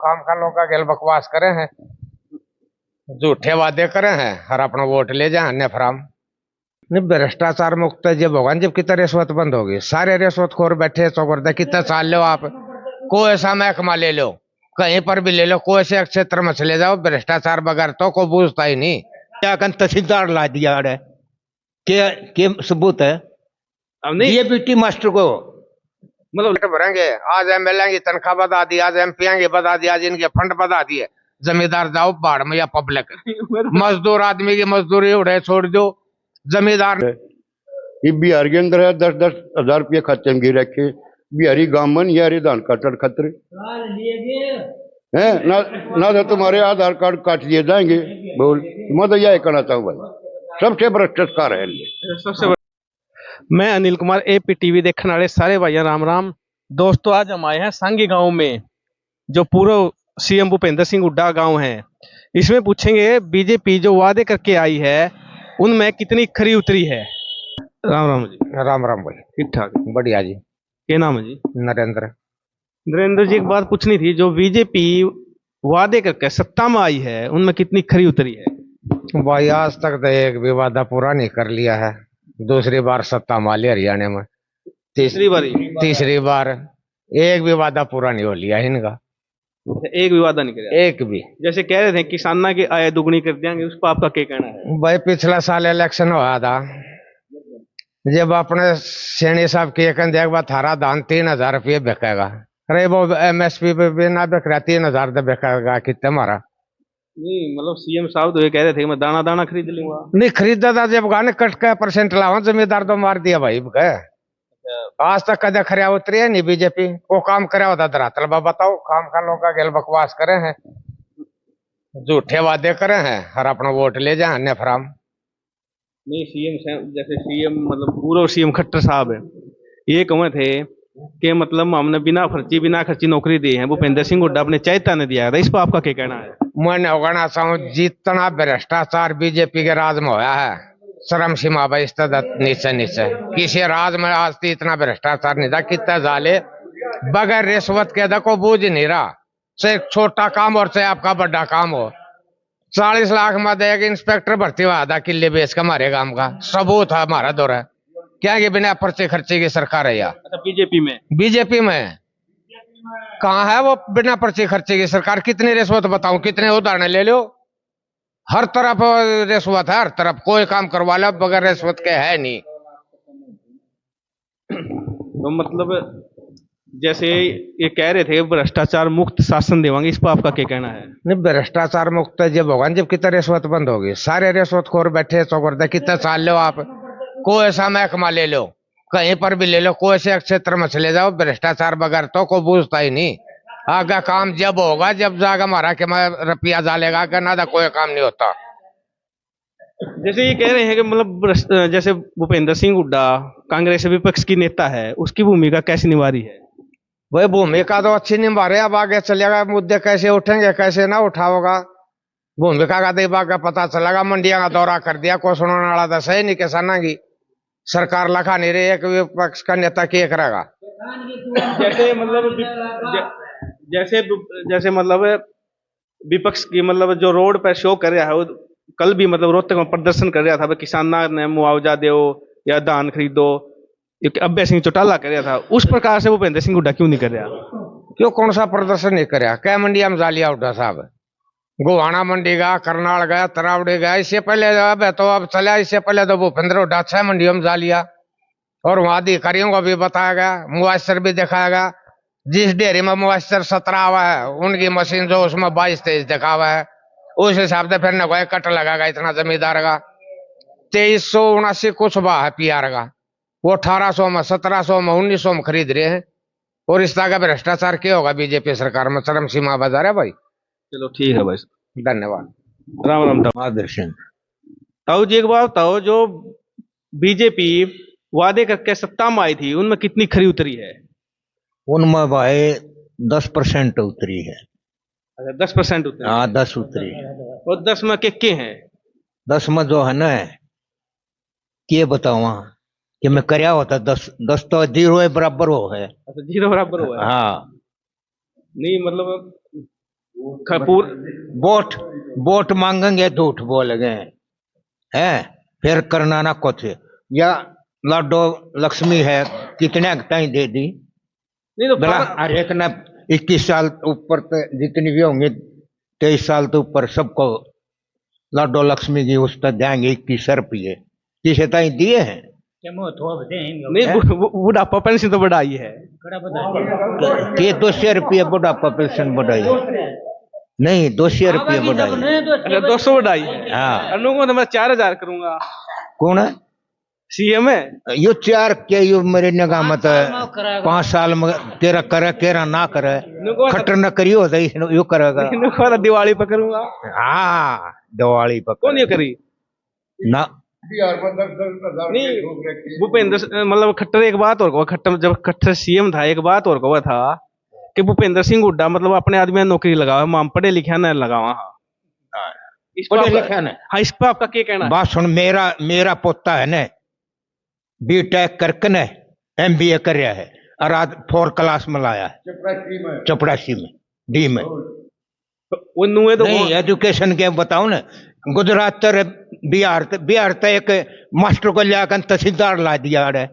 काम का लोग का गेल बकवास करे हैं, झूठे वादे करे हैं और अपना वोट ले जाए अन्य फराम। नहीं, भ्रष्टाचार मुक्त जब होगा जब कितना रिश्वत बंद होगी। सारे रिश्वतखोर बैठे चौकरदा कितना चाल लो आप, कोई ऐसा महकमा ले लो, कहीं पर भी ले लो, कोई से क्षेत्र में चले जाओ, भ्रष्टाचार बगैर तो कोई पूछता ही नहीं। क्या तहसीलदार ला दिया है के सबूत है। अब नहीं ये बीटी मास्टर को मतलब भरेंगे, आज एमएलए की तनख्वाह बता दी, आज एमपी की बता दी, आज इनके फंड बता दिए। जमींदार जाओ बाढ़ में या पब्लिक, मजदूर आदमी की मजदूरी उड़े छोड़ दो। जमींदार ये बिहार के अंदर है 10,000 रुपये खाते में गिर रखे। बिहारी गामन यारी धान काटड़ खतरे है ना तो तुम्हारे आधार कार्ड काट दिए जाएंगे। बोल, मैं तो यह कहना चाहूँ भाई, सबसे भ्रष्टाचार है सबसे मैं अनिल कुमार एपी टीवी देखने वाले सारे भाइयों राम राम। दोस्तों आज हम आए हैं सांगी गांव में, जो पूर्व सीएम भूपेंद्र सिंह हुड्डा गांव है। इसमें पूछेंगे बीजेपी जो वादे करके आई है उनमें कितनी खरी उतरी है। राम राम जी। राम राम भाई, ठीक ठाक बढ़िया जी। क्या नाम है जी? नरेंद्र। नरेंद्र जी, एक बात पूछनी थी, जो बीजेपी वादे करके सत्ता में आई है उनमें कितनी खरी उतरी है? भाई आज तक तो एक भी वादा पूरा नहीं कर लिया है। दूसरी बार सत्ता माली हरियाणा में, तीसरी बार एक भी वादा पूरा नहीं हो लिया इनका। एक भी वादा नहीं किया? एक भी। जैसे कह रहे थे किसानों की आय दुगनी कर देंगे, उस पर आपका क्या कहना है? भाई पिछला साल इलेक्शन हुआ था, जब अपने सैनी साहब के एक बार थारा धान 3,000 रुपये बिकेगा। अरे वो एमएसपी पे भी ना बिक रहा, 3,000 तो बिकेगा कितने हमारा। नहीं मतलब सीएम साहब तो ये कह रहे थे कि मैं दाना दाना खरीद लूंगा। नहीं खरीदा था, जब गाने कट का परसेंट लावा जमींदार तो मार दिया भाई। आज तक कदे खरिया उतरी है नहीं बीजेपी वो काम करे होता धरातल। बताओ, काम का लोग का गेल बकवास करे हैं, झूठे वादे करे हैं और अपना वोट ले जाए अन्य फराम। नहीं जैसे सीएम मतलब पूर्व सीएम खट्टर साहब है, ये कहे थे कि मतलब हमने बिना खर्ची नौकरी दी है। भूपेंद्र सिंह हुड्डा अपने चैता ने दिया था, इस पर आपका क्या कहना है? मैं कहना चाहूँ जितना भ्रष्टाचार बीजेपी के राज में होया है, शर्म सीमा भाई इस नीचे नीचे किसी राज में आज तक इतना भ्रष्टाचार नहीं था। कितना जाले बगैर रिश्वत के को बूझ नहीं रहा, चाहे छोटा काम और चाहे आपका बड़ा काम हो। 40 लाख में एक इंस्पेक्टर भर्ती हुआ था किले बेच का हमारे गांव का, सबूत है हमारा दौर है। क्या ये बिना पर्चे खर्चे की सरकार है यार? बीजेपी में कहाँ है वो बिना पर्चे खर्चे की सरकार? कितनी रिश्वत बताऊं, कितने उदाहरण ले लो। हर तरफ रिश्वत है, हर तरफ कोई काम करवा लो बगैर रिश्वत के है नहीं। तो मतलब जैसे ये कह रहे थे भ्रष्टाचार मुक्त शासन देवांगे, इस पर आपका क्या कहना है? नहीं, भ्रष्टाचार मुक्त जब होगा जब कितना रिश्वत बंद होगी। सारे रिश्वतखोर बैठे चौकरदा कितना चाल लो आप, कोई ऐसा महकमा ले लो, कहीं पर भी ले लो, कोई से क्षेत्र में चले जाओ, भ्रष्टाचार बगैर तो कोई पूछता ही नहीं। आगे काम जब होगा जब जागा मारा के रुपया डालेगा, आगे ना कोई काम नहीं होता। जैसे ये कह रहे हैं कि मतलब जैसे भूपेंद्र सिंह हुड्डा कांग्रेस विपक्ष की नेता है, उसकी भूमिका कैसे निभा रही है? वही भूमिका तो अच्छी निभा रहे, अब आगे चलेगा मुद्दे कैसे उठेंगे कैसे ना उठाओगा, भूमिका का तो आगे पता चलेगा। मंडिया का दौरा कर दिया, कोई सुनाने वाला तो सही नहीं किसाना की सरकार लखा नहीं रही, एक विपक्ष का नेता क्या करेगा? जैसे मतलब जैसे मतलब विपक्ष की मतलब जो रोड पर शो कर रहा है, वो कल भी मतलब रोहतक में प्रदर्शन कर रहा था, किसाना ने मुआवजा दो या धान खरीदो, अभय सिंह चौटाला कर रहा था। उस प्रकार से भूपेंद्र सिंह हुड्डा क्यों नहीं कर रहा? क्यों कौन सा प्रदर्शन नहीं कर रहा? क्या मंडिया में जालिया हुड्डा साहब? गोहाना मंडी गया, करनाल गया, तरावड़ी गया, इससे पहले अब तो अब चला, इससे पहले तो भूपेंद्र हुड्डा 6 मंडियों में जा लिया। और वहां अधिकारियों को भी बताया गया, मुआस्सर भी दिखाया गया। जिस डेयरी में मुआस्सर 17 हुआ है, उनकी मशीन जो उसमें 22-23 दिखा हुआ है, उस हिसाब से फिर न कोई कट लगाएगा इतना जमींदार का। 2379 कुछ बा है पीआर का, वो 1800 में 1700 में 1900 में खरीद रहे हैं। और इस तरह का भ्रष्टाचार क्या होगा बीजेपी सरकार में? चरम सीमा बाजार है भाई। चलो ठीक है भाई, धन्यवाद। राम राम। मार्गदर्शन ताऊ जी एक बात बताओ, जो बीजेपी वादे करके सत्ता में आई थी उनमें कितनी खरी उतरी है? उनमें भाई 10% उतरी है। अच्छा 10% उतरी? हाँ 10 उतरी है। और 10 में के हैं? 10 में जो है ना, ये बताओ कि मैं करया होता 10 तो 0 बराबर हो है। अच्छा 0 बराबर हुआ है? हाँ नहीं मतलब खपूर वोट वोट मांगेंगे झूठ बोल गए हैं, फिर करना ना कुछ। या लाडो लक्ष्मी है, कितने टाइम दे दी नहीं तो बोला, हर एक ने 21 साल ऊपर तो जितनी भी होंगी 23 साल तो ऊपर सबको लाडो लक्ष्मी की उस तक देंगे 21 रुपये, किसे ताई दिए हैं? नहीं बुढ़ापा पेंशन तो बढ़ाई है। कि 200 रुपये बुढ़ापा पेंशन बढ़ाई? नहीं, 200 रुपये बढ़ाई। अच्छा 200 बढ़ाई है। हाँ। अनुको तो मैं 4000 करूंगा। कौन है सीएम है? यो 4 के यो मेरे निगाह में 5 साल में तेरा करे केरा ना करे, खट्टर न करियो तो यो करेगा। इनको दिवाली पर करूंगा। हाँ, दिवाली पर कौन ये करी ना। बिहार में 10,000 नहीं भूपेंद्र मतलब खट्टर एक बात और कहा, खट्टर जब खट्टर सीएम था एक बात और कहा था कि भूपेंद्र सिंह हुड्डा मतलब अपने आदमी नौकरी लगावा, मां पढ़े लिखे न लगावा। हाँ इस पर आपका क्या कहना है? बात सुन, मेरा पोता है ना बीटेक करके न MBA कर रहा है और आज 4 क्लास में लाया है चपरासी में डी में। वो नुए तो नहीं एजुकेशन के बताओ ना, गुजरात तर बिहार तो एक मास्टर को लियाकर तहसीलदार ला दिया है,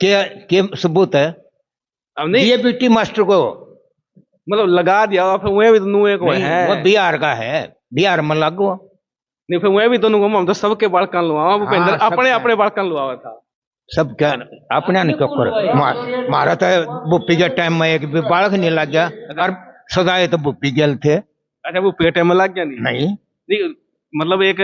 के सबूत है? अब नहीं ये बेटी मास्टर को मतलब लगा दिया, फिर वह भी तो नुए को है। वो बिहार का है, बिहार में लागू। नहीं फिर वह भी तो नुको हम तो सबके बालकन लुआ भूपेंद्र अपने अपने बालकन लुआ था सब क्या अपने नहीं चक्कर मारा था। बुप्पी के टाइम में एक भी बालक नहीं लग गया और सदाए तो बुप्पी गेल थे। अच्छा वो पेटे में लग गया? नहीं मतलब एक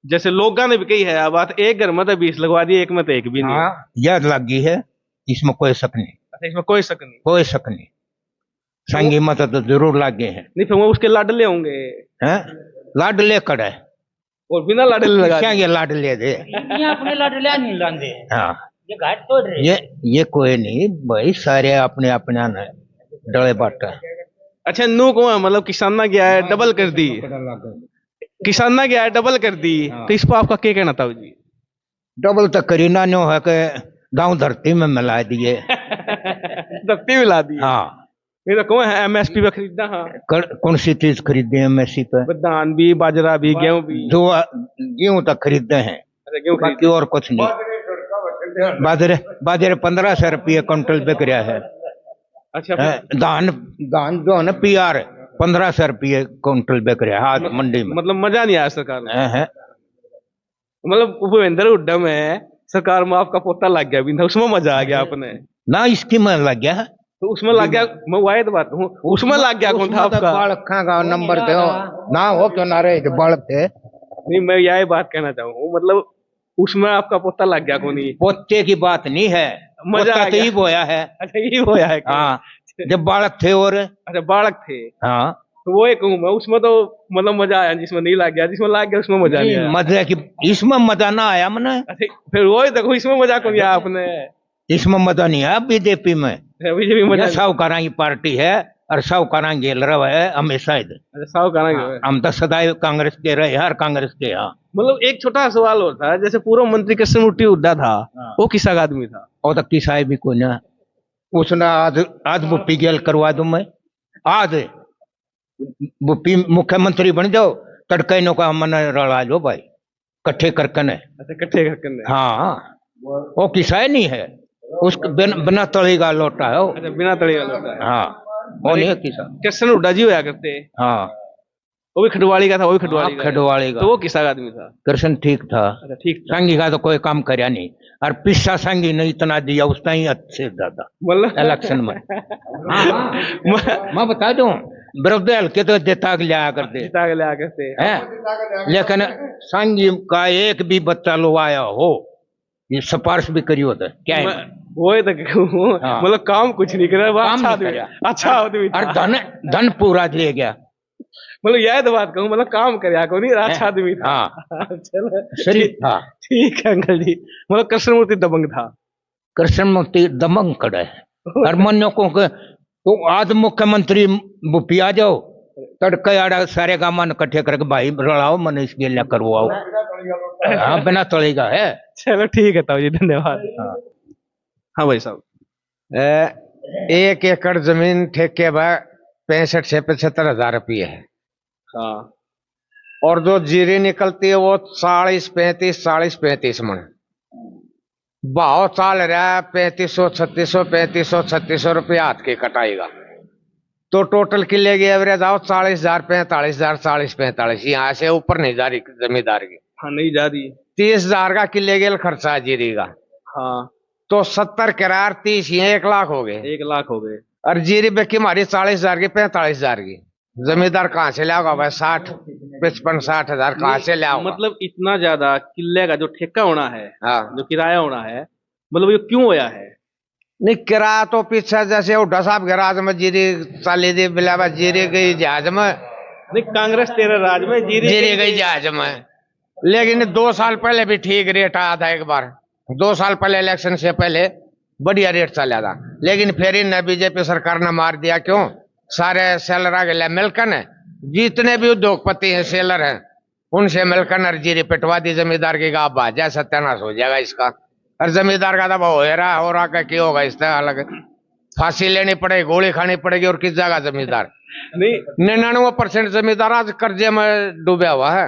जैसे लोग ने भी कही है बात, एक घर में तो 20 लगवा दिए, एक में तो एक भी नहीं। हाँ, याद लग गई है, इसमें कोई शक नहीं। अच्छा इसमें कोई शक नहीं? कोई शक नहीं, संगी मत तो जरूर लग गए हैं। नहीं फिर वो उसके लाडले होंगे हैं? लाडले कड़े और बिना लाडले लगा क्या ये लाडले दे अपने लाडले नहीं लांदे। हाँ ये घाट तोड़ रहे। ये कोई नहीं भाई, सारे अपने अपने न डले बाटा। अच्छा नू को मतलब किसाना गया है डबल कर दी, किसाना गया है डबल कर दी, तो इस पर आपका क्या कहना था जी? डबल तो करीना नो है कि गांव धरती में मिला दिए धरती मिला दी। हाँ नहीं तो कौन है MSP पे खरीदना? हाँ कौन सी चीज खरीदे MSP पे? धान भी, बाजरा भी, गेहूं भी। जो गेहूं तक खरीदते हैं, अच्छा गेहूं बाकी और कुछ नहीं। बाजरे 1500 रुपये क्विंटल बिक रहा है। अच्छा धान जो है ना PR 1500 रुपये क्विंटल बिक रहा है आज मंडी में। मतलब मजा नहीं आया सरकार में? है मतलब भूपेंद्र हुड्डा में सरकार में आपका पोता लग गया भी था, उसमें मजा आ गया आपने ना? इसकी मन लग गया है तो उसमें लग गया। मैं वायद बात हूँ, उसमें लग गया कौन था आपका? बालक का नंबर दो ना हो क्यों ना रहे बालक थे। नहीं मैं यही बात कहना चाहूँ, मतलब उसमें आपका पोता लग गया कौन? पोते की बात नहीं है, मजा आ तो ही बोया है। अच्छा ये होया है? हाँ जब बालक थे और अच्छा बालक थे। हाँ तो वो एक कहूँ मैं, उसमें तो मतलब मजा आया, जिसमें नहीं लग गया, जिसमें लग गया उसमें मजा नहीं आया। मजा की इसमें मजा ना आया मैंने। अच्छा फिर वो देखो इसमें मजा कौन आया आपने? इसमें मजा नहीं आया बीजेपी में। बीजेपी मजा साहूकारा की पार्टी है और साहूकारा गेल रहा है हमेशा। साहूकारा हम तो सदैव कांग्रेस के रहे, हर कांग्रेस के। हाँ मतलब एक छोटा सवाल और था, जैसे पूर्व मंत्री कृष्णमूर्ति हुड्डा था, वो किसा आदमी था? और तो किसा भी कोई ना, उसने आज बुप्पी गेल करवा दूं मैं। आज बुप्पी मुख्यमंत्री बन जाओ, तड़के नो का मन रड़ा जो भाई कट्ठे करकन है। अच्छा कट्ठे करकन है। हाँ वो किसा नहीं है, उसके बिना तली का लोटा है। अच्छा बिना तली का लोटा है। हाँ वो नहीं है किसा। कृष्ण हुड्डा जी होया करते। हाँ वो भी खडवाली का था, वो भी खडवाली का। खडवाली का। तो वो किसा आदमी था? कृष्ण ठीक था। अच्छा ठीक था। संगी का तो कोई काम करया नहीं, और पिस्सा संगी ने इतना दिया उसने ही अच्छे ज्यादा मतलब इलेक्शन में। मैं बता दूं विरोधी हल्के तो जिता के लिया करते हैं, लेकिन संगी का एक भी बच्चा लो आया हो ये सिफारिश भी करी होता है क्या है? वो मतलब काम कुछ नहीं कर रहा, अच्छा आदमी, अच्छा आदमी और धन पूरा ले गया। मतलब यह तो बात कहूँ, मतलब काम कर को नहीं, अच्छा आदमी था। चलो शरीफ था। ठीक है अंकल जी, मतलब कृष्णमूर्ति दबंग था। कृष्णमूर्ति दबंग कड़ा है और मनो को तो आज मुख्यमंत्री बुप्पी आ जाओ, तड़के आड़ा सारे का मन इकट्ठे करके भाई रड़ाओ मन इसके लिए करवाओ। हाँ बिना तलेगा है। चलो ठीक है ताऊ जी, धन्यवाद। हाँ भाई साहब 1 एकड़ जमीन ठेके पर 65 से 75 हजार रुपये है। हाँ और जो जीरी निकलती है वो 40-35 मन भाव चाल रहा है। 3500 रुपये हाथ की कटाई का। तो टोटल किले की एवरेज आओ 40,000 45,000 40-45 यहाँ से ऊपर नहीं जा रही जमींदार की। हाँ नहीं जा रही। 30,000 का किले गेल खर्चा है जीरी का। हाँ तो 70 किरार 30 ये 1 लाख हो गए। 1 लाख हो गए। और जीरी बेकी हमारी 40,000 की 45,000 की। जमींदार कहाँ से लाओगा भाई? 55-60 हजार कहाँ से लाओगा? मतलब इतना ज्यादा किले का जो ठेका होना है, हाँ जो किराया होना है, मतलब ये क्यों होया है? नहीं किराया तो पीछे जैसे उड्डा साहब के राज में जीरी चाली दी बिलावा जीरी गई जहाज में। नहीं कांग्रेस तेरे राज में जीरी गई जहाज में। लेकिन 2 साल पहले भी ठीक रेट आया था। एक बार 2 साल पहले इलेक्शन से पहले बढ़िया रेट चला था। लेकिन फिर इन बीजेपी सरकार ने मार दिया। क्यों? सारे सेलर के लिए मिलकर ने जितने भी उद्योगपति हैं सेलर हैं उनसे मिलकर जीरी पिटवा दी जमींदार की। गाँव बाजा सत्यानाश हो जाएगा इसका। और जमींदार का दबा हो रहा का क्या होगा? इस तरह अलग फांसी लेनी पड़ेगी, गोली खानी पड़ेगी। और किस जगह जमींदार? नहीं 99% जमींदार आज कर्जे में डूबा हुआ है।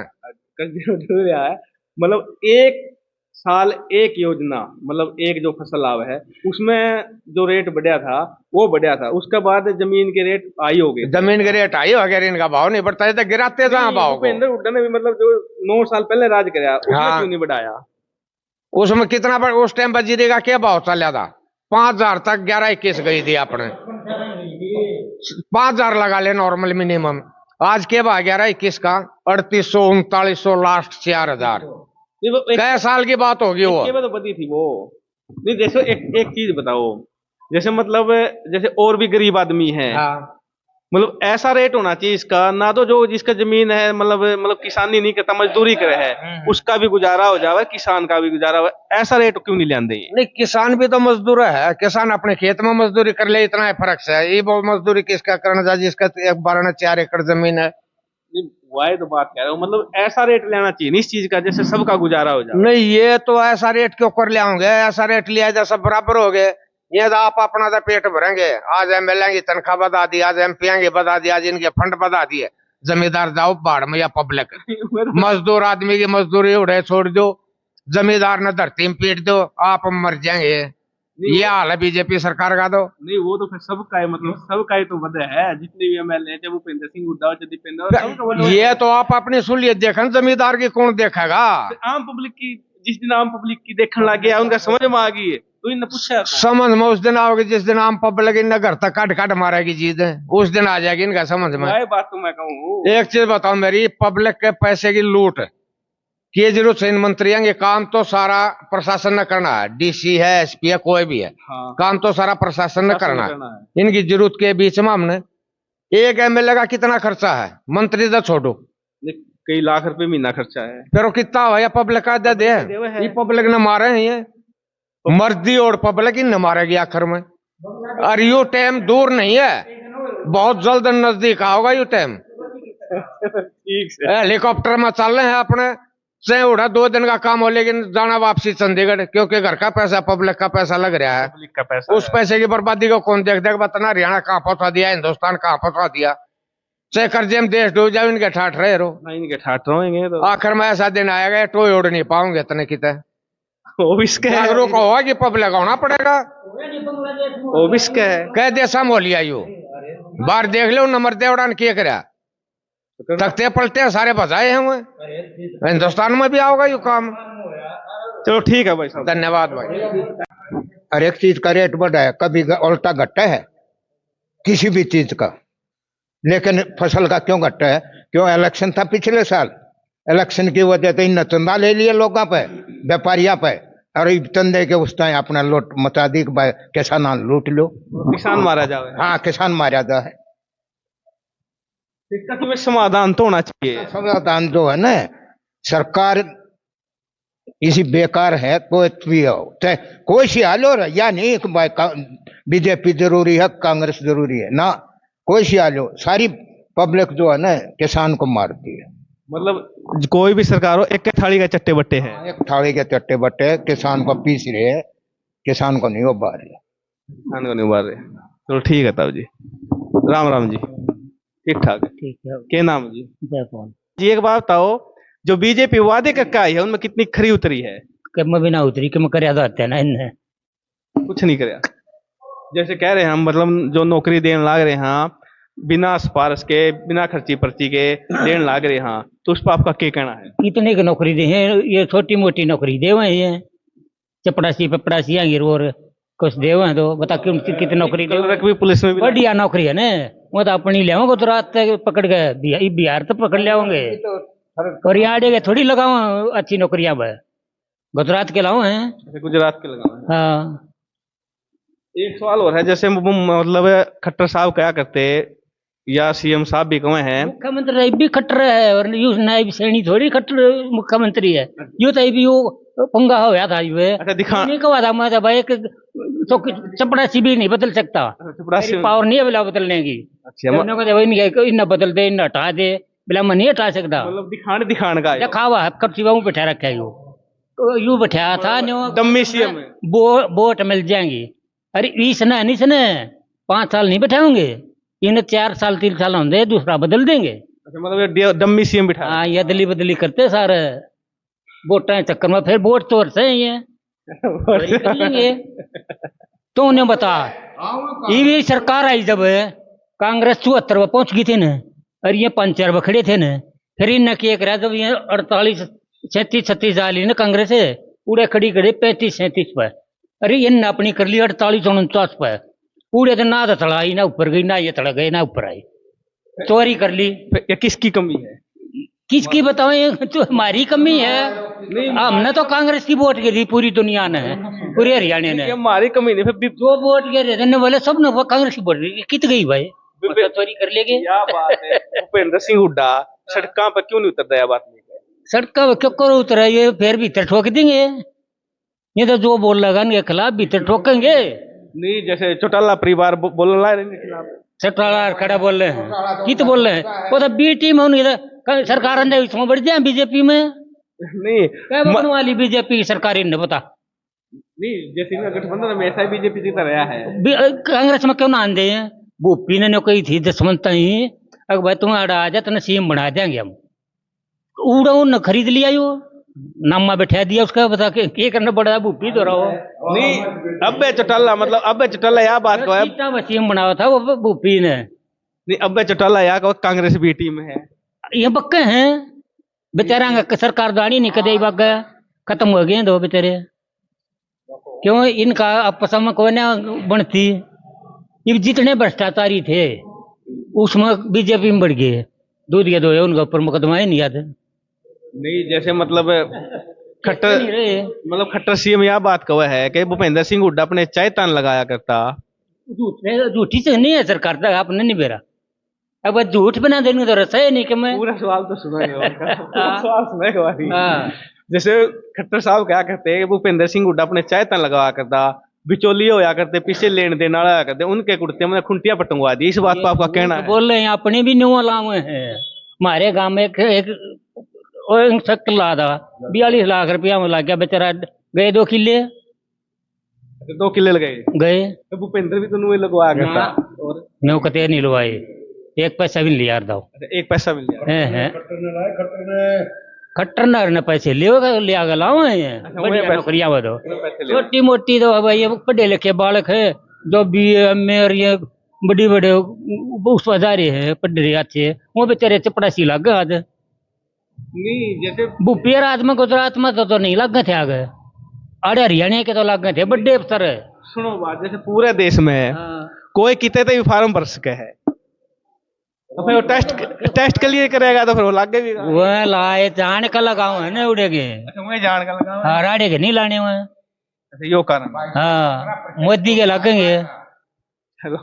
रहा है। मतलब 1 साल 1 योजना, मतलब एक जो फसल आवे है उसमें जो रेट बढ़िया था वो बढ़िया था। उसके बाद जमीन के रेट आई हो गए। जमीन के रेट आई हो गए, इनका भाव नहीं बढ़ता है तो गिराते जहाँ भाव को। भूपेंद्र हुड्डा ने भी मतलब जो 9 साल पहले राज कराया उसमें हाँ। क्यों नहीं बढ़ाया? उसमें कितना उस टाइम पर जीरे का क्या भाव चला था? 5,000 तक 11-21 गई थी अपने। 5,000 लगा ले नॉर्मल मिनिमम। आज के भाव 11-21 का 3800-3900 लास्ट 4,000। कई साल की बात होगी वो। तो बदी थी वो। नहीं जैसे एक चीज बताओ, जैसे मतलब जैसे और भी गरीब आदमी है, हाँ। मतलब ऐसा रेट होना चाहिए इसका ना। तो जो जिसका जमीन है मतलब किसानी नहीं करता मजदूरी करे है उसका भी गुजारा हो जावे, किसान का भी गुजारा हो। ऐसा रेट क्यों नहीं लाते? नहीं किसान भी तो मजदूर है। किसान अपने खेत में मजदूरी कर ले, इतना फर्क है। ये वो मजदूरी किसका करना चाहिए जिसका 4 एकड़ जमीन है? वही तो बात कह रहा हूँ, मतलब ऐसा रेट लेना चाहिए नहीं इस चीज का जैसे सबका गुजारा हो जाए। नहीं ये तो ऐसा रेट क्यों कर ले होंगे? ऐसा रेट लिया जाए सब बराबर हो गए। ये तो आप अपना तो पेट भरेंगे। आज एमएलए की तनख्वाह बता दी, आज एमपी की बता दी, आज इनके फंड बता दिए। जमींदार जाओ बाढ़ में या पब्लिक। मजदूर आदमी की मजदूरी उड़े छोड़ दो, जमींदार ने धरती में पीट दो, आप मर जाएंगे। ये हाल है बीजेपी सरकार का। तो नहीं वो तो फिर सबका है, मतलब सबका ही तो वजह है। जितने भी एमएलए हैं, चाहे भूपेंद्र सिंह हुड्डा हो चाहे दीपेंद्र हो, सबका वजह ये तो आप अपनी सुलियत देखें, जमींदार की कौन देखेगा? आम पब्लिक की। जिस दिन आम पब्लिक की देखने लग गया उनका समझ में आ गई है तो इन्हें पूछा समझ में उस दिन आओगे जिस दिन आम पब्लिक इनका घर तक काट काट मारेगी चीज, उस दिन आ जाएगी इनका समझ में। बात तो मैं कहूँ। एक चीज बताओ मेरी, पब्लिक के पैसे की लूट की जरूरत है इन मंत्रियों के। काम तो सारा प्रशासन ने करना है, डीसी है, एसपी है, कोई भी है। हाँ। काम तो सारा प्रशासन ने करना है। करना है। इनकी जरूरत के बीच में हमने एक एमएलए का कितना खर्चा है? मंत्री तो छोड़ो, कई लाख रुपए महीना खर्चा है। फिर वो कितना हुआ? या पब्लिक का दे दे। ये पब्लिक ने मारे हैं, ये मर्दी और पब्लिक इन मारेगी आखिर में। और यू टाइम दूर नहीं है, बहुत जल्द नजदीक आओगा यू टाइम। ठीक से हेलीकॉप्टर में चल रहे हैं अपने से उड़ा 2 दिन का काम हो, लेकिन जाना वापसी चंडीगढ़, क्योंकि घर का पैसा पब्लिक का पैसा लग रहा है। पब्लिक का पैसा उस पैसे की बर्बादी को कौन देख देख बताना? हरियाणा कहाँ पहुंचा दिया, हिंदुस्तान कहाँ पहुंचा दिया। चाहे कर्जे में देश डूब जाए, इनके ठाठ रहे रहो। नहीं इनके ठाठ रहेंगे तो आखिर में ऐसा दिन आएगा टोई उड़ नहीं पाओगे इतने कितने। वो इसका है। जागरूक होगा कि पब्लिक होना पड़ेगा। वो भी इसका है। कह देसा मोलिया यू बाहर देख लो, नंबर दे उड़ान किए करा तख्ते पलटे सारे बजाए हैं। हिंदुस्तान में भी आओगा यू काम। चलो ठीक है भाई साहब, धन्यवाद भाई। हर एक चीज का रेट बढ़ा है, कभी उल्टा घटा है किसी भी चीज का। लेकिन फसल का क्यों घटा है? क्यों? इलेक्शन था पिछले साल, इलेक्शन की वजह से इन चंदा ले लिए लोगों पे, व्यापारियों पे, और चंदे के उस टाइम अपना लूट मचा दी, किसान लूट लो, किसान मारा जाए। हाँ किसान मारा जाए। इसका तुम्हें समाधान तो होना चाहिए। समाधान जो है ना, सरकार इसी बेकार है, कोई भी हो, चाहे कोई सी हाल हो रहा या नहीं, बीजेपी जरूरी है, कांग्रेस जरूरी है ना, कोई सी हाल हो, सारी पब्लिक जो है ना किसान को मारती है। मतलब कोई भी सरकार हो, एक थाली का चट्टे बट्टे है। एक थाली के चट्टे बट्टे किसान को पीस रहे हैं, किसान को नहीं उबार रहे। किसान को नहीं उबार रहे। चलो ठीक है तब जी, राम राम जी। ठीक ठाक है। ठीक है क्या नाम है जी? जयपाल जी एक बात बताओ, जो बीजेपी वादे करके आई है उनमें कितनी खरी उतरी है? कम भी ना उतरी कम कर आते हैं ना इनने कुछ नहीं कराया। जैसे कह रहे हैं हम, मतलब जो नौकरी देने लाग रहे हैं बिना सिफारिश के, बिना खर्ची पर्ची के देने लाग रहे हैं, तो उस पर आपका क्या कहना है? कितने की नौकरी दे हैं ये छोटी मोटी नौकरी दे हुए हैं चपड़ासी पपड़ासी आगे और कुछ दे हुए हैं तो बता क्यों कितनी नौकरी दे कल भी पुलिस में भी बढ़िया नौकरी है ना वो तो अपनी ले गुजरात तक पकड़ गए बिहार तो पकड़ ले होंगे और यहाँ आड़े थोड़ी लगाओ अच्छी नौकरियां गुजरात के लाओ हैं जैसे गुजरात के लगा हुआ हाँ है। एक सवाल और है, जैसे मतलब खट्टर साहब क्या करते या सीएम साहब भी कहे हैं, मुख्यमंत्री भी खट्टर है और यू नायब श्रेणी थोड़ी खट्टर मुख्यमंत्री है यू तो अभी वो पंगा हो गया था ये अच्छा दिखा नहीं कहा था मैं भाई एक तो चपड़ासी भी नहीं बदल सकता चपरासी। पावर नहीं है बिला बदलने की अच्छा इन बदल दे इन हटा दे बिला मैं नहीं हटा सकता मतलब दिखाने दिखाने का है। दिखावा है कब सिवा बैठा रखा है यू बैठाया था न्यो डम्मी सीएम है। वोट मिल जाएंगी अरे इस न इस न 5 साल नहीं बैठाओगे इन 4 साल 3 साल होंगे दूसरा बदल देंगे अच्छा मतलब ये डम्मी सीएम बिठा हाँ ये अदली बदली करते सारे वोटा के चक्कर में फिर वोट तो से ही है वही कर लेंगे तो उन्हें बता ये भी सरकार आई जब कांग्रेस 74 में पहुंच गई थी ना और ये 5-4 खड़े थे ना फिर इन क्या करा जब ये 38 37 36 आ ली ना कांग्रेस है पूरे खड़ी करे 35 37 पर अरे इन अपनी कर ली 48 49 पर पूरे दिन ना थड़ाई ना ऊपर गई ना ये थड़ गई ना ऊपर आई चोरी कर ली ये किसकी कमी है? किसकी बताओ ये तो हमारी कमी है हमने तो कांग्रेस की वोट गिरी पूरी दुनिया ने पूरे हरियाणा ने ये हमारी कमी नहीं, फिर जो वोट गिरे देने वाले सब ने वो कांग्रेस की वोट कित गई भाई चोरी कर लेंगे क्या बात है। भूपेंद्र सिंह हुड्डा सड़कों पर क्यों नहीं उतर रहा? बात नहीं है। सड़क क्यों करो उतरा ये फिर भीतर ठोक देंगे ये तो जो बोल लगा इनके खिलाफ भीतर ठोकेंगे नहीं जैसे चौटाला परिवार बोलने ला रहे हैं खिलाफ। सटवाला खड़ा बोल रहे हैं कित बोल रहे हैं वो तो बी टीम है सरकार अंदर इसमें बढ़ जाए बीजेपी में नहीं क्या बनने वाली बीजेपी की सरकार इन्हें बता नहीं जैसे इनका गठबंधन में ऐसा ही बीजेपी जीता रहा है। कांग्रेस में क्यों ना आंदे हैं भूपी ने कही थी दसवंत ही अगर भाई तुम्हें अड़ा आ जाए तो सीएम बना देंगे हम उड़ा उन खरीद लिया यो नामा बैठा दिया उसका बता के क्या करना पड़ा भूपी तो रहो नहीं अबे चौटाला मतलब अबे चौटाला यह बात को है सीएम बनाया था वो भूपी ने नहीं अबे चौटाला यह को कांग्रेस बी टीम है ये पक्के हैं बेचारा सरकार दानी नहीं कदे बग गया खत्म हो गए दो बेचारे क्यों इनका आपस में कोई ना बनती ये जितने भ्रष्टाचारी थे उसमें बीजेपी में बढ़ गए दूध के दो उनका ऊपर मुकदमा ही नहीं याद नहीं जैसे मतलब खट्टर सीएम यह बात कहा है कि भूपेंद्र सिंह हुड्डा अपने चाय तान लगाया करता। झूठी से नहीं है सरकार तक आपने नहीं बेरा अब झूठ बना देंगे तो रसा है नहीं कि मैं पूरा सवाल तो सुनाएगा सवाल सुनाएगा। जैसे खट्टर साहब क्या कहते हैं भूपेंद्र सिंह हुड्डा अपने चाय तान लगाया करता बिचौलिए होया करते पीछे लेन देन वाला करते उनके कुर्ते में खुंटिया पटंगवा दी। इस बात पर आपका कहना है? बोल रहे हैं अपने भी न्यू लावे हैं हमारे गांव में एक इंस्पेक्टर ला था 42 लाख रुपया में लग गया बेचारा गए 2 किले 2 किले गए तो भूपेंद्र भी तो नुए लगवाया करता और न्यू कते नहीं लवाए 1 पैसा भी नहीं लिया दो 1 पैसा मिल गया खट्टर ने पैसे लिया लाओ नौकरियां वो छोटी मोटी तो भाई ये पढ़े लिखे बालक है जो BA और ये बड़ी बड़े उस बाजारे है पढ़ रहे अच्छे वो बेचारे चपड़ासी लग गए आज नहीं जैसे भूपी राज में गुजरात में तो नहीं लग गए थे आगे अरे हरियाणा के तो लग गए थे बड़े अफसर है। सुनो बात जैसे पूरे देश में कोई कितने तो फार्म भर सके है तो फिर वो टेस्ट के लिए करेगा तो फिर वो लागे भी वो लाए जान का लगाओ है ना उड़ेगे मैं जान का लगा हाँ राड़े के नहीं लाने हुए यो कारण हाँ मोदी के लगेंगे। चलो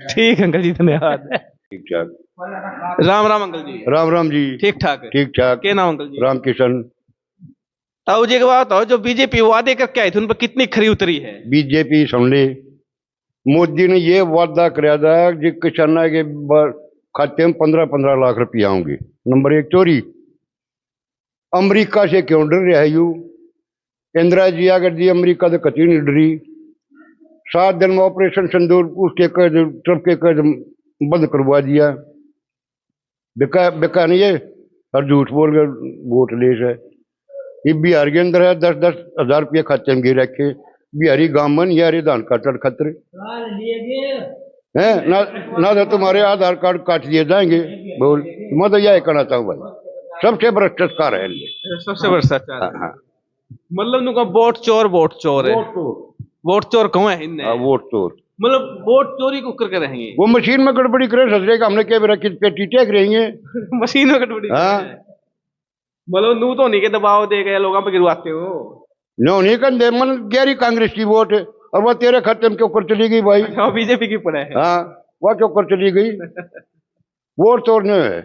ठीक अंकल जी धन्यवाद। ठीक ठाक राम राम अंकल जी। राम राम जी ठीक ठाक है। ठीक ठाक क्या नाम अंकल जी? राम किशन। ताऊ जी की बात हो जो बीजेपी वादे करके आई थी उन पर कितनी खरी उतरी है? बीजेपी सुन ले मोदी ने ये वादा कराया था कि किसाना के खाते में 15-15 लाख रुपया होंगे। नंबर 1 चोरी अमेरिका से क्यों डर रहा है यू इंदिरा जी अगर जी अमेरिका तो कती नहीं डरी 7 दिन में ऑपरेशन सिंदूर उसके टर्फ के बंद करवा दिया बिका बिका नहीं है और झूठ बोल कर वोट ले है। ये बिहार के अंदर है 10-10 हजार रुपये खाते में गिर रखे। बिहारी गामन यारी धान काटड़ खतरे हैं ना तो तुम्हारे आधार कार्ड काट दिए जाएंगे। बोल मैं तो यही कहना चाहूँ भाई, सबसे भ्रष्टाचार है ये। सबसे भ्रष्टाचार है। हाँ, मतलब नुका वोट चोर है। वोट चोर कौन है इनने? हाँ, वोट चोर। मतलब वोट चोरी को करके रहेंगे। वो मशीन में गड़बड़ी करे ससरे का हमने क्या भी रखी पेटी टेक रहेंगे। मशीन में गड़बड़ी हाँ। मतलब नू तो नहीं के दबाव दे गए लोगों पे गिरवाते हो। नो नहीं कर दे मन गहरी कांग्रेस की वोट है और वह तेरे खाते में क्यों कर चली गई भाई। अच्छा, बीजेपी की पड़े है। हाँ, वह क्यों कर चली गई। वोट चोर नहीं है।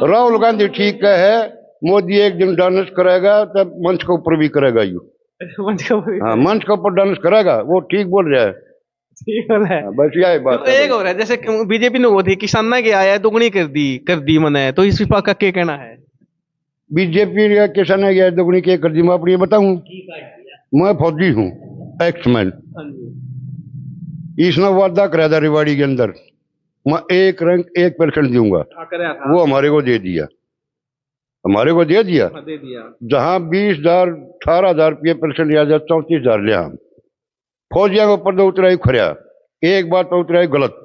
राहुल गांधी ठीक है, मोदी एक दिन डांस करेगा तब मंच के ऊपर भी करेगा यू। हाँ, मंच के ऊपर डांस करेगा, वो ठीक बोल रहा है। ठीक हो रहा है। हाँ, बस यही बात तो है एक हो रहा है जैसे बीजेपी ने वो थी किसाना के आया दुगनी कर दी मैंने, तो इस विभाग का क्या कहना है? बीजेपी का किसान है गया दुगनी के कर दी। मैं अपनी बताऊं, मैं फौजी हूँ, एक्समैन। इसने वादा कराया था रेवाड़ी के अंदर, मैं 1% दूंगा। वो हमारे को दे दिया, दे दिया। जहां 20,000 18,000 रुपये पेंशन लिया जाए 34,000 लिया हम। फौजिया के ऊपर तो उतराई खरिया, एक बात तो उतराई गलत।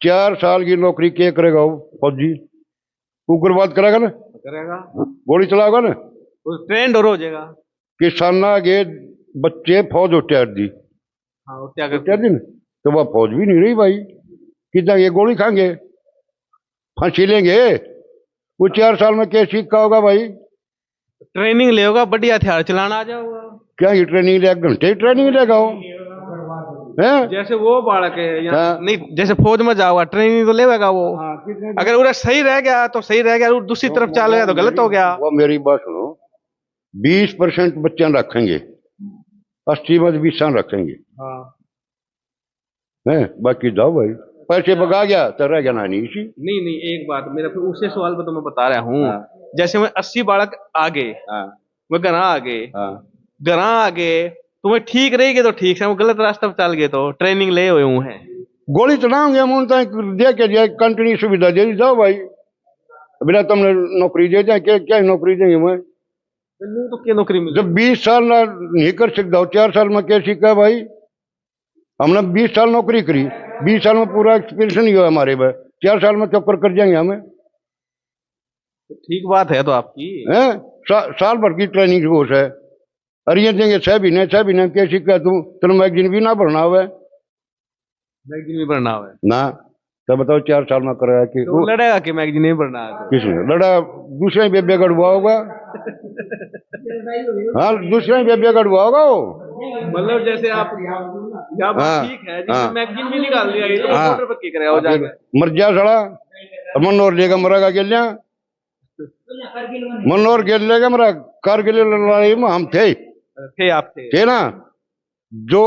4 साल की नौकरी क्या करेगा वो फौजी? उग्रवाद करेगा ना, गोली चलाएगा ना, ट्रेंड और हो जाएगा। किसाना के बच्चे फौज उठार दी। हाँ, वो क्या करते उठार दी ना, तो वह फौज भी नहीं रही भाई। कितना ये गोली खाएंगे, फांसी लेंगे। वो 4 साल में क्या सीख का होगा भाई? ट्रेनिंग ले होगा, बढ़िया हथियार चलाना आ जाओगा। क्या ये ट्रेनिंग ले? 1 घंटे की ट्रेनिंग लेगा वो है? जैसे वो बालक है हाँ। नहीं, जैसे फौज में जाओगा ट्रेनिंग तो लेगा वो। अगर वो सही रह गया तो सही रह गया, और दूसरी तरफ चल गया तो गलत हो गया। वो मेरी बात सुनो, 20% बच्चे रखेंगे, 80 में 20 रखेंगे। हाँ। है बाकी जाओ भाई, पैसे बगा गया तो रह गया ना नहीं इसी। नहीं, एक बात मेरा फिर उसी सवाल पर तो मैं बता रहा हूँ। जैसे मैं 80 बालक आगे, मैं घना आगे तुम्हें ठीक रहेगी तो ठीक है, वो गलत रास्ते पर चल गए तो ट्रेनिंग ले हुए हैं। गोली चलाओगे हम दे के दिया, कंटिन्यू सुविधा दे दी जाओ भाई। बिना तुमने नौकरी दे दिया, क्या नौकरी देंगे मैं? तो क्या नौकरी मिली? जब 20 साल ना नहीं कर सकता हूँ, 4 साल में क्या सीखा भाई? हमने 20 साल नौकरी करी, 20 साल में पूरा एक्सपीरियंस नहीं हुआ हमारे में, 4 साल में चक्कर कर जाएंगे हमें। ठीक बात है तो आपकी है। साल भर की ट्रेनिंग कोर्स है, अरे ये देंगे 6 महीने क्या सीखा तू? तेन मैगजीन भी ना भरना हुआ है, मैगजीन भी भरना हुआ है ना? तो बताओ 4 साल में कराया कि तो लड़ेगा कि मैगजीन नहीं भरना है तो? किसने लड़ा? दूसरे बेबे गड़वा होगा। हाँ, दूसरे बेबे गड़वा होगा वो। मतलब जैसे आप यहाँ हाँ, ठीक है, हाँ। मैगजीन भी निकाल दिया ये तो हाँ। मोटर पर क्या करेगा वो जाके? मर जा सड़ा, मनोहर लेगा मरेगा गेलिया, मनोहर गेल लेगा मरा कारगिल लड़ाई में हम थे आप थे ना जो